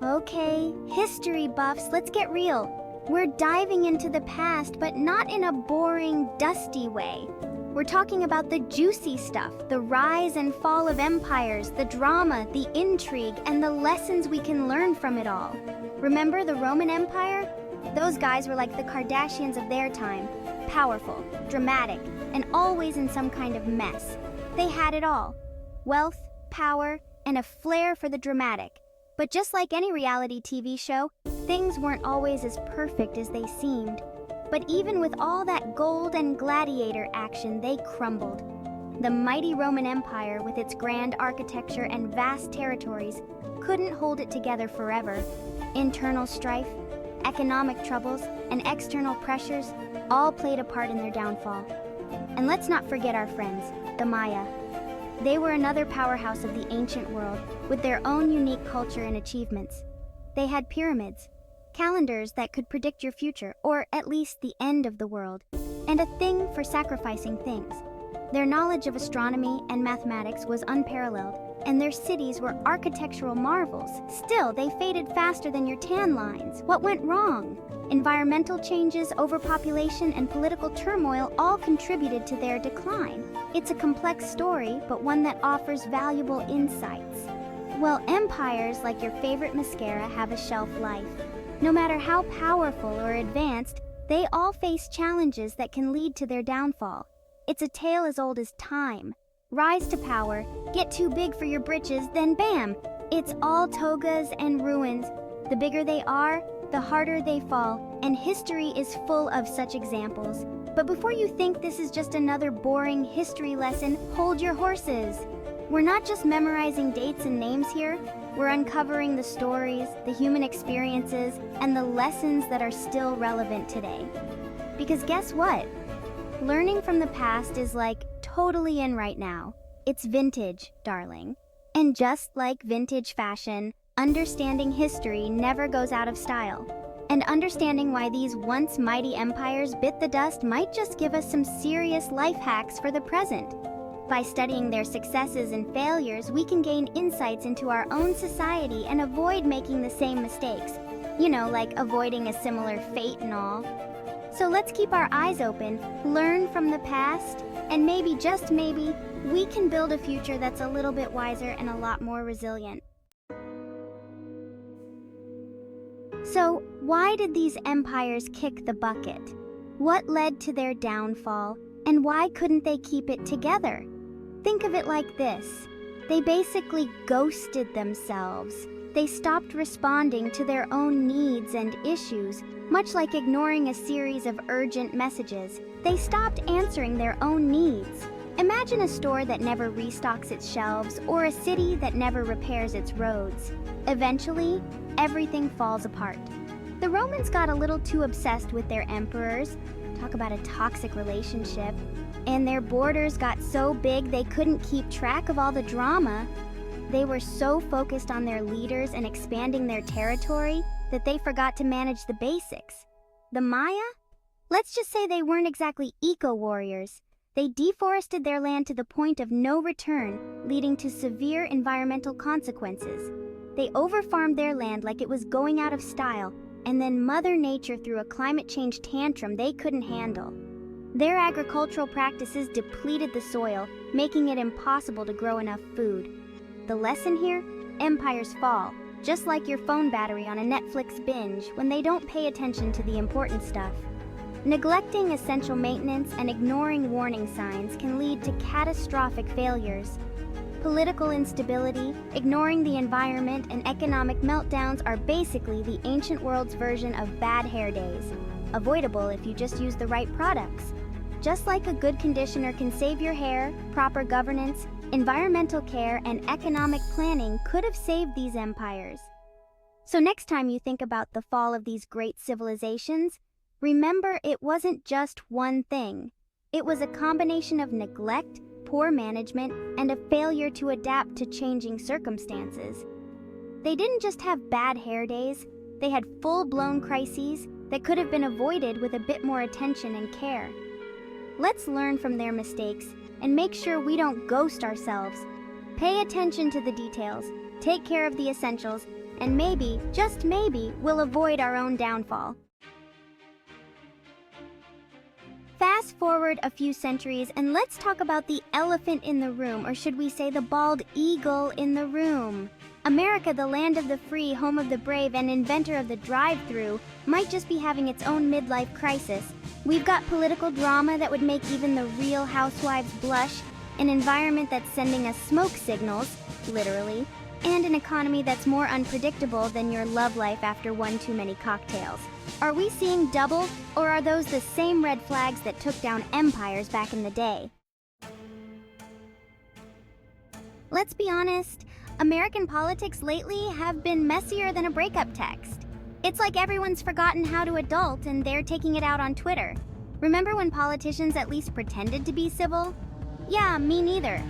Okay, history buffs, let's get real. We're diving into the past, but not in a boring, dusty way. We're talking about the juicy stuff, the rise and fall of empires, the drama, the intrigue, and the lessons we can learn from it all. Remember the Roman Empire? Those guys were like the Kardashians of their time. Powerful, dramatic, and always in some kind of mess. They had it all. Wealth, power, and a flair for the dramatic. But just like any reality TV show, things weren't always as perfect as they seemed. But even with all that gold and gladiator action, they crumbled. The mighty Roman Empire, with its grand architecture and vast territories, couldn't hold it together forever. Internal strife, economic troubles, and external pressures all played a part in their downfall. And let's not forget our friends, the Maya. They were another powerhouse of the ancient world, with their own unique culture and achievements. They had pyramids, calendars that could predict your future, or at least the end of the world, and a thing for sacrificing things. Their knowledge of astronomy and mathematics was unparalleled, and their cities were architectural marvels. Still, they faded faster than your tan lines. What went wrong? Environmental changes, overpopulation, and political turmoil all contributed to their decline. It's a complex story, but one that offers valuable insights. Well, empires like your favorite mascara have a shelf life. No matter how powerful or advanced, they all face challenges that can lead to their downfall. It's a tale as old as time. Rise to power, get too big for your britches, then bam! It's all togas and ruins. The bigger they are, the harder they fall, and history is full of such examples. But before you think this is just another boring history lesson, hold your horses. We're not just memorizing dates and names here. We're uncovering the stories, the human experiences, and the lessons that are still relevant today. Because guess what? Learning from the past is like totally in right now. It's vintage, darling. And just like vintage fashion, understanding history never goes out of style. And understanding why these once mighty empires bit the dust might just give us some serious life hacks for the present. By studying their successes and failures, we can gain insights into our own society and avoid making the same mistakes. You know, like avoiding a similar fate and all. So let's keep our eyes open, learn from the past, and maybe, just maybe, we can build a future that's a little bit wiser and a lot more resilient. So, why did these empires kick the bucket? What led to their downfall, and why couldn't they keep it together? Think of it like this. They basically ghosted themselves. They stopped responding to their own needs and issues, much like ignoring a series of urgent messages. They stopped answering their own needs. Imagine a store that never restocks its shelves, or a city that never repairs its roads. Eventually, everything falls apart. The Romans got a little too obsessed with their emperors. Talk about a toxic relationship. And their borders got so big they couldn't keep track of all the drama. They were so focused on their leaders and expanding their territory that they forgot to manage the basics. The Maya? Let's just say they weren't exactly eco-warriors. They deforested their land to the point of no return, leading to severe environmental consequences. They overfarmed their land like it was going out of style, and then Mother Nature threw a climate change tantrum they couldn't handle. Their agricultural practices depleted the soil, making it impossible to grow enough food. The lesson here? Empires fall, just like your phone battery on a Netflix binge when they don't pay attention to the important stuff. Neglecting essential maintenance and ignoring warning signs can lead to catastrophic failures. Political instability, ignoring the environment, and economic meltdowns are basically the ancient world's version of bad hair days, avoidable if you just use the right products. Just like a good conditioner can save your hair, proper governance, environmental care, and economic planning could have saved these empires. So next time you think about the fall of these great civilizations, remember it wasn't just one thing. It was a combination of neglect, poor management, and a failure to adapt to changing circumstances. They didn't just have bad hair days, they had full-blown crises that could have been avoided with a bit more attention and care. Let's learn from their mistakes and make sure we don't ghost ourselves. Pay attention to the details, take care of the essentials, and maybe, just maybe, we'll avoid our own downfall. Fast forward a few centuries and let's talk about the elephant in the room, or should we say the bald eagle in the room. America, the land of the free, home of the brave, and inventor of the drive-thru, might just be having its own midlife crisis. We've got political drama that would make even the Real Housewives blush, an environment that's sending us smoke signals, literally, and an economy that's more unpredictable than your love life after one too many cocktails. Are we seeing double, or are those the same red flags that took down empires back in the day? Let's be honest, American politics lately have been messier than a breakup text. It's like everyone's forgotten how to adult and they're taking it out on Twitter. Remember when politicians at least pretended to be civil? Yeah, me neither.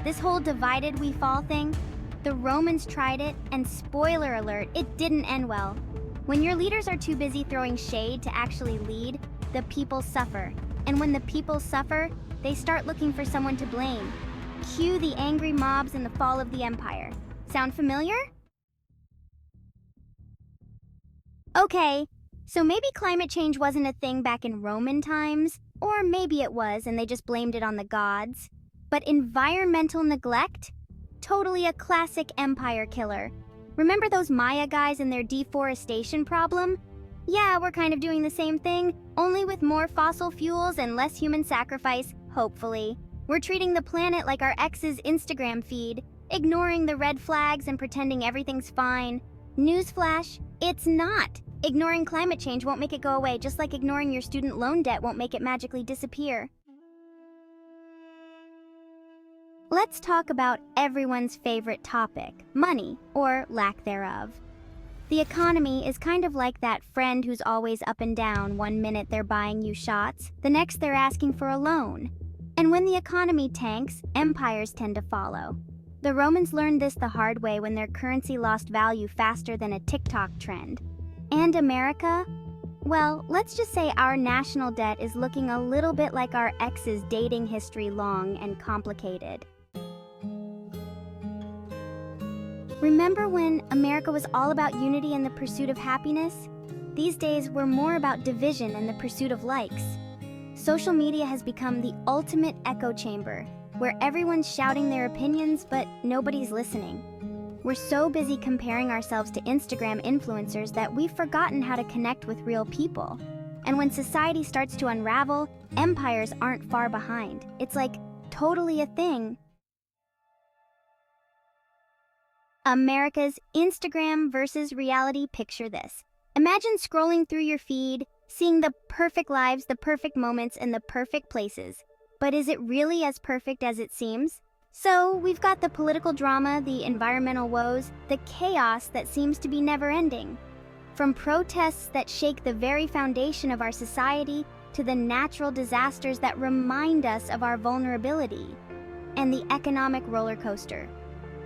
This whole divided we fall thing, the Romans tried it, and spoiler alert, it didn't end well. When your leaders are too busy throwing shade to actually lead, the people suffer. And when the people suffer, they start looking for someone to blame. Cue the angry mobs in the fall of the empire. Sound familiar? Okay, so maybe climate change wasn't a thing back in Roman times, or maybe it was and they just blamed it on the gods. But environmental neglect? Totally a classic empire killer. Remember those Maya guys and their deforestation problem? Yeah, we're kind of doing the same thing, only with more fossil fuels and less human sacrifice, hopefully. We're treating the planet like our ex's Instagram feed, ignoring the red flags and pretending everything's fine. Newsflash, it's not. Ignoring climate change won't make it go away, just like ignoring your student loan debt won't make it magically disappear. Let's talk about everyone's favorite topic, money, or lack thereof. The economy is kind of like that friend who's always up and down. One minute they're buying you shots, the next they're asking for a loan. And when the economy tanks, empires tend to follow. The Romans learned this the hard way when their currency lost value faster than a TikTok trend. And America? Well, let's just say our national debt is looking a little bit like our ex's dating history, long and complicated. Remember when America was all about unity and the pursuit of happiness? These days, we're more about division and the pursuit of likes. Social media has become the ultimate echo chamber, where everyone's shouting their opinions, but nobody's listening. We're so busy comparing ourselves to Instagram influencers that we've forgotten how to connect with real people. And when society starts to unravel, empires aren't far behind. It's like totally a thing. America's Instagram versus reality. Picture this. Imagine scrolling through your feed, seeing the perfect lives, the perfect moments, and the perfect places. But is it really as perfect as it seems? So we've got the political drama, the environmental woes, the chaos that seems to be never ending. From protests that shake the very foundation of our society to the natural disasters that remind us of our vulnerability. And the economic roller coaster.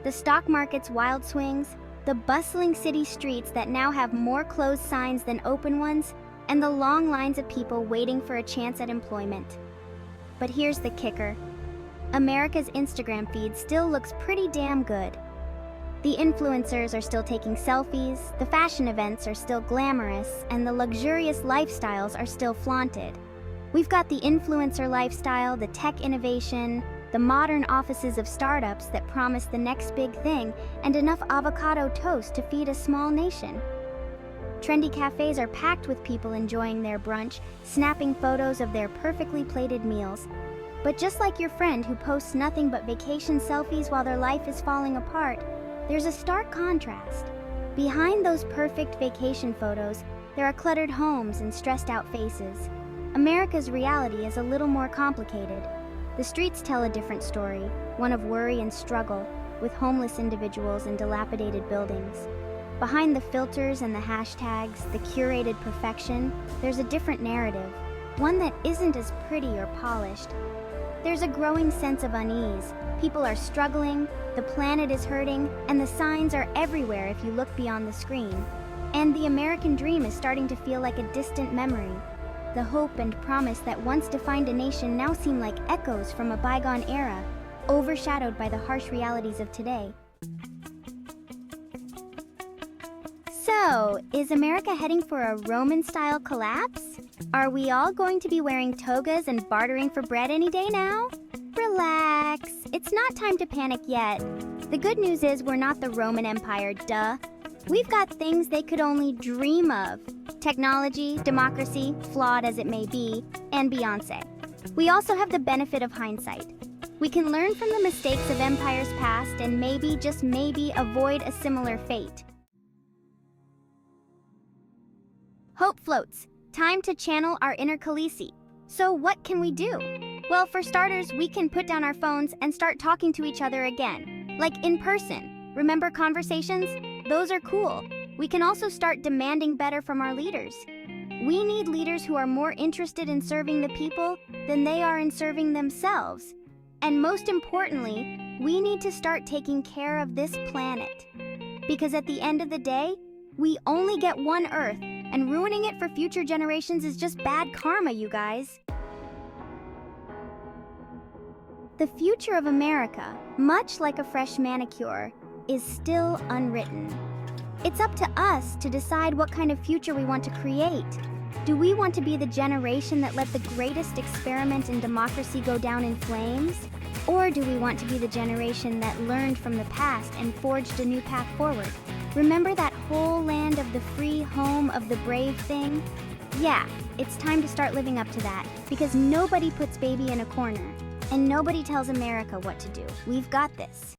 The stock market's wild swings, the bustling city streets that now have more closed signs than open ones, and the long lines of people waiting for a chance at employment. But here's the kicker. America's Instagram feed still looks pretty damn good. The influencers are still taking selfies, the fashion events are still glamorous, and the luxurious lifestyles are still flaunted. We've got the influencer lifestyle, the tech innovation, the modern offices of startups that promise the next big thing, and enough avocado toast to feed a small nation. Trendy cafes are packed with people enjoying their brunch, snapping photos of their perfectly plated meals. But just like your friend who posts nothing but vacation selfies while their life is falling apart, there's a stark contrast. Behind those perfect vacation photos, there are cluttered homes and stressed out faces. America's reality is a little more complicated. The streets tell a different story, one of worry and struggle, with homeless individuals and dilapidated buildings. Behind the filters and the hashtags, the curated perfection, there's a different narrative, one that isn't as pretty or polished. There's a growing sense of unease. People are struggling, the planet is hurting, and the signs are everywhere if you look beyond the screen. And the American dream is starting to feel like a distant memory. The hope and promise that once defined a nation now seem like echoes from a bygone era, overshadowed by the harsh realities of today. So, is America heading for a Roman-style collapse? Are we all going to be wearing togas and bartering for bread any day now? Relax. It's not time to panic yet. The good news is we're not the Roman Empire, duh. We've got things they could only dream of. Technology, democracy, flawed as it may be, and Beyoncé. We also have the benefit of hindsight. We can learn from the mistakes of empires past and maybe, just maybe, avoid a similar fate. Hope floats. Time to channel our inner Khaleesi. So what can we do? Well, for starters, we can put down our phones and start talking to each other again. Like in person. Remember conversations? Those are cool. We can also start demanding better from our leaders. We need leaders who are more interested in serving the people than they are in serving themselves. And most importantly, we need to start taking care of this planet. Because at the end of the day, we only get one Earth, and ruining it for future generations is just bad karma, you guys. The future of America, much like a fresh manicure, is still unwritten. It's up to us to decide what kind of future we want to create. Do we want to be the generation that let the greatest experiment in democracy go down in flames? Or do we want to be the generation that learned from the past and forged a new path forward? Remember that whole land of the free, home of the brave thing? Yeah, it's time to start living up to that, because nobody puts baby in a corner, and nobody tells America what to do. We've got this.